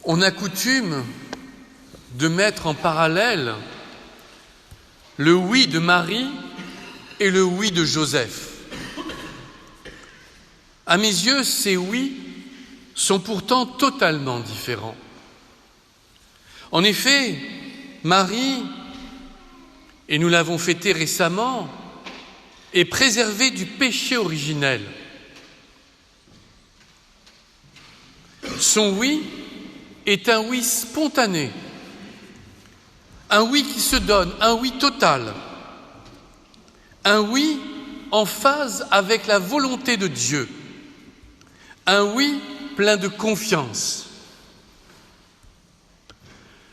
On a coutume de mettre en parallèle le oui de Marie et le oui de Joseph. À mes yeux, ces oui sont pourtant totalement différents. En effet, Marie, et nous l'avons fêté récemment, est préservée du péché originel. Son oui est un oui spontané, un oui qui se donne, un oui total, un oui en phase avec la volonté de Dieu, un oui plein de confiance.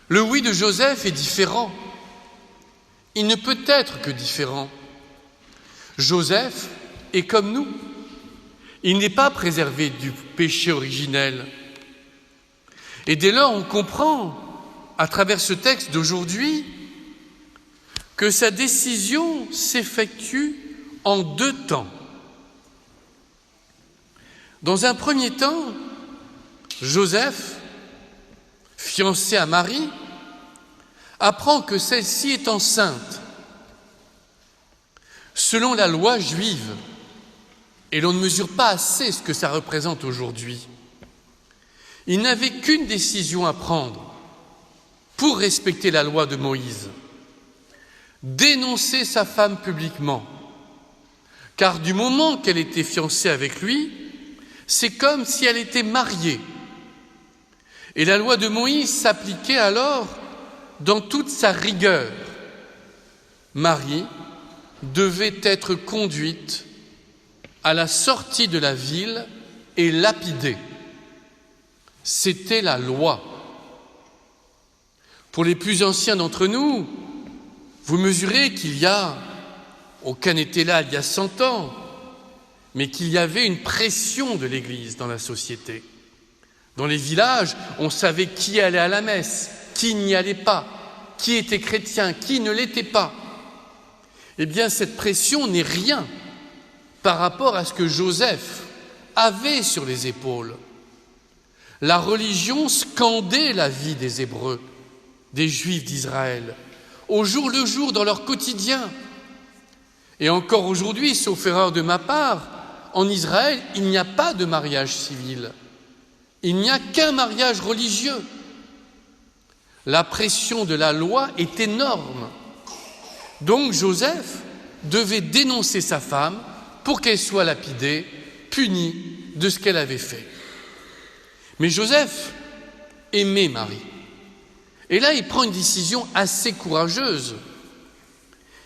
Le oui de Joseph est différent. Il ne peut être que différent. Joseph est comme nous. Il n'est pas préservé du péché originel. Et dès lors, on comprend, à travers ce texte d'aujourd'hui, que sa décision s'effectue en deux temps. Dans un premier temps, Joseph, fiancé à Marie, apprend que celle-ci est enceinte. Selon la loi juive, et l'on ne mesure pas assez ce que ça représente aujourd'hui, il n'avait qu'une décision à prendre pour respecter la loi de Moïse: dénoncer sa femme publiquement. Car du moment qu'elle était fiancée avec lui, c'est comme si elle était mariée. Et la loi de Moïse s'appliquait alors dans toute sa rigueur. Marie devait être conduite à la sortie de la ville et lapidée. C'était la loi. Pour les plus anciens d'entre nous, vous mesurez qu'il y a, aucun n'était là il y a 100 ans, mais qu'il y avait une pression de l'Église dans la société. Dans les villages, on savait qui allait à la messe, qui n'y allait pas, qui était chrétien, qui ne l'était pas. Eh bien, cette pression n'est rien par rapport à ce que Joseph avait sur les épaules. La religion scandait la vie des Hébreux, des Juifs d'Israël, au jour le jour dans leur quotidien. Et encore aujourd'hui, sauf erreur de ma part, en Israël, il n'y a pas de mariage civil. Il n'y a qu'un mariage religieux. La pression de la loi est énorme. Donc Joseph devait dénoncer sa femme pour qu'elle soit lapidée, punie de ce qu'elle avait fait. Mais Joseph aimait Marie. Et là, il prend une décision assez courageuse.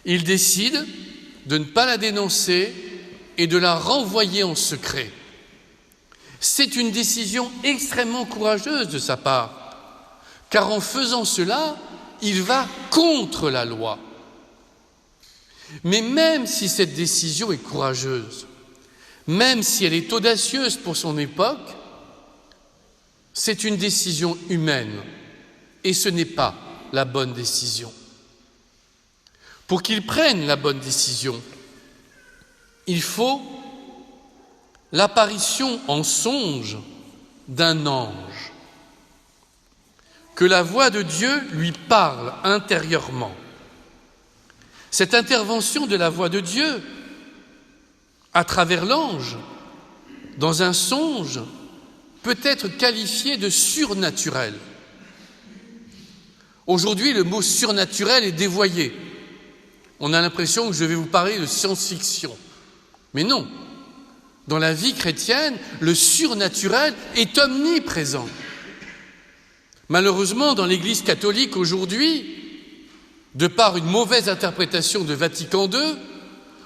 Il décide de ne pas la dénoncer et de la renvoyer en secret. C'est une décision extrêmement courageuse de sa part, car en faisant cela, il va contre la loi. Mais même si cette décision est courageuse, même si elle est audacieuse pour son époque, c'est une décision humaine et ce n'est pas la bonne décision. Pour qu'il prenne la bonne décision, il faut l'apparition en songe d'un ange, que la voix de Dieu lui parle intérieurement. Cette intervention de la voix de Dieu, à travers l'ange, dans un songe, peut être qualifiée de surnaturelle. Aujourd'hui, le mot surnaturel est dévoyé. On a l'impression que je vais vous parler de science-fiction. Mais non. Dans la vie chrétienne, le surnaturel est omniprésent. Malheureusement, dans l'Église catholique aujourd'hui, de par une mauvaise interprétation de Vatican II,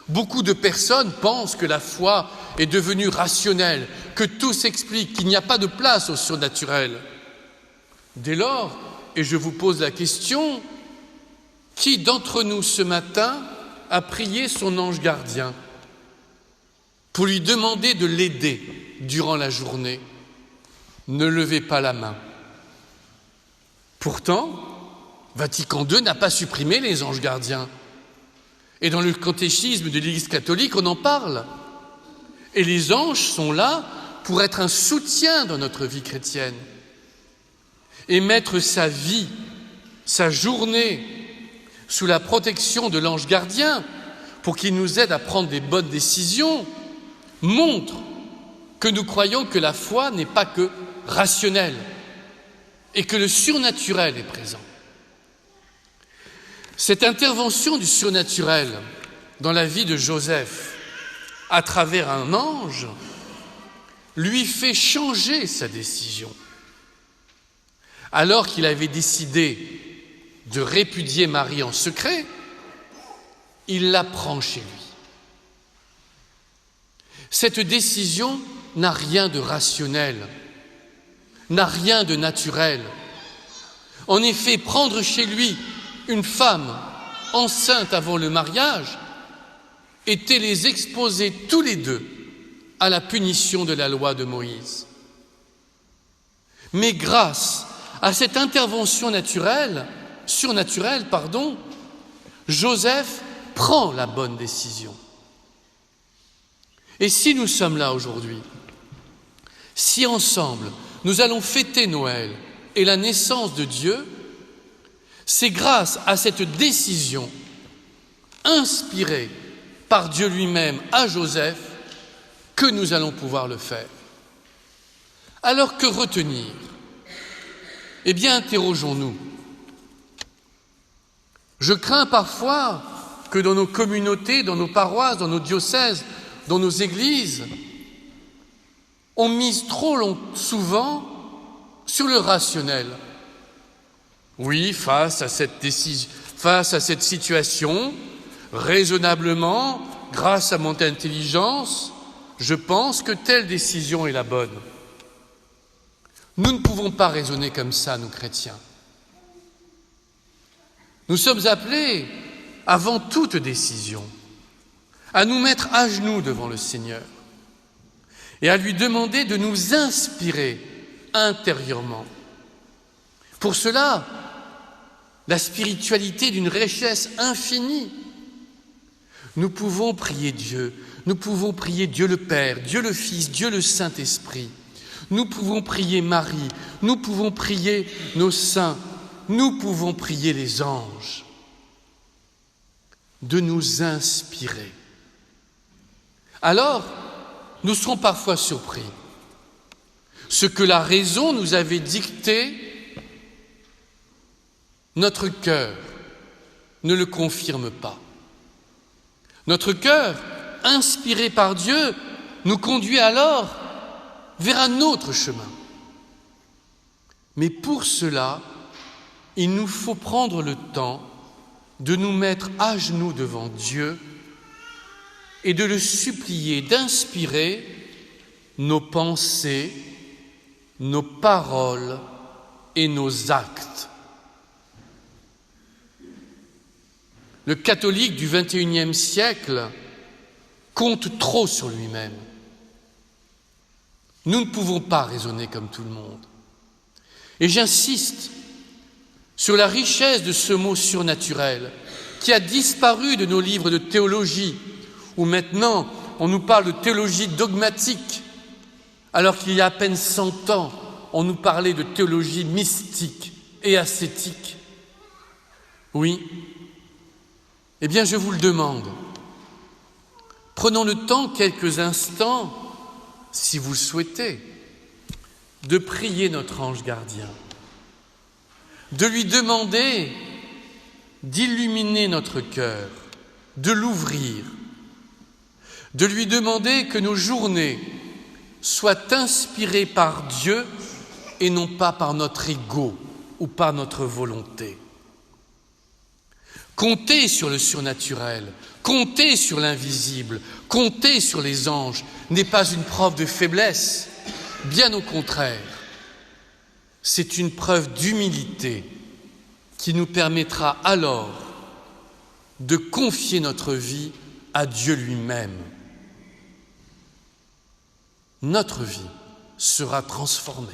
beaucoup de personnes pensent que la foi est devenue rationnelle, que tout s'explique, qu'il n'y a pas de place au surnaturel. Dès lors, et je vous pose la question, qui d'entre nous ce matin a prié son ange gardien pour lui demander de l'aider durant la journée? Ne levez pas la main. Pourtant, Vatican II n'a pas supprimé les anges gardiens. Et dans le catéchisme de l'Église catholique, on en parle. Et les anges sont là pour être un soutien dans notre vie chrétienne. et mettre sa vie, sa journée sous la protection de l'ange gardien pour qu'il nous aide à prendre des bonnes décisions montre que nous croyons que la foi n'est pas que rationnelle et que le surnaturel est présent. Cette intervention du surnaturel dans la vie de Joseph à travers un ange lui fait changer sa décision. Alors qu'il avait décidé de répudier Marie en secret, il la prend chez lui. Cette décision n'a rien de rationnel, n'a rien de naturel. En effet, prendre chez lui une femme enceinte avant le mariage était les exposer tous les deux à la punition de la loi de Moïse. Mais grâce à cette intervention surnaturelle, Joseph prend la bonne décision. Et si nous sommes là aujourd'hui, si ensemble nous allons fêter Noël et la naissance de Dieu, c'est grâce à cette décision inspirée par Dieu lui-même à Joseph que nous allons pouvoir le faire. Alors que retenir ? Eh bien, interrogeons-nous. Je crains parfois que dans nos communautés, dans nos paroisses, dans nos diocèses, dans nos églises, on mise trop souvent sur le rationnel. Oui, face à cette situation, raisonnablement, grâce à mon intelligence, je pense que telle décision est la bonne. Nous ne pouvons pas raisonner comme ça, nous chrétiens. Nous sommes appelés, avant toute décision, à nous mettre à genoux devant le Seigneur et à lui demander de nous inspirer intérieurement. Pour cela, la spiritualité d'une richesse infinie. Nous pouvons prier Dieu le Père, Dieu le Fils, Dieu le Saint-Esprit. Nous pouvons prier Marie, nous pouvons prier nos saints, nous pouvons prier les anges, de nous inspirer. Alors, nous serons parfois surpris. Ce que la raison nous avait dicté, notre cœur ne le confirme pas. Notre cœur, inspiré par Dieu, nous conduit alors vers un autre chemin. Mais pour cela, il nous faut prendre le temps de nous mettre à genoux devant Dieu et de le supplier d'inspirer nos pensées, nos paroles et nos actes. Le catholique du XXIe siècle compte trop sur lui-même. Nous ne pouvons pas raisonner comme tout le monde. Et j'insiste sur la richesse de ce mot surnaturel qui a disparu de nos livres de théologie, où maintenant on nous parle de théologie dogmatique, alors qu'il y a à peine 100 ans, on nous parlait de théologie mystique et ascétique. Oui, eh bien je vous le demande, prenons le temps, quelques instants, si vous le souhaitez, de prier notre ange gardien, de lui demander d'illuminer notre cœur, de l'ouvrir, de lui demander que nos journées soient inspirées par Dieu et non pas par notre ego ou par notre volonté. Compter sur le surnaturel, compter sur l'invisible, compter sur les anges n'est pas une preuve de faiblesse, bien au contraire. C'est une preuve d'humilité qui nous permettra alors de confier notre vie à Dieu lui-même. Notre vie sera transformée.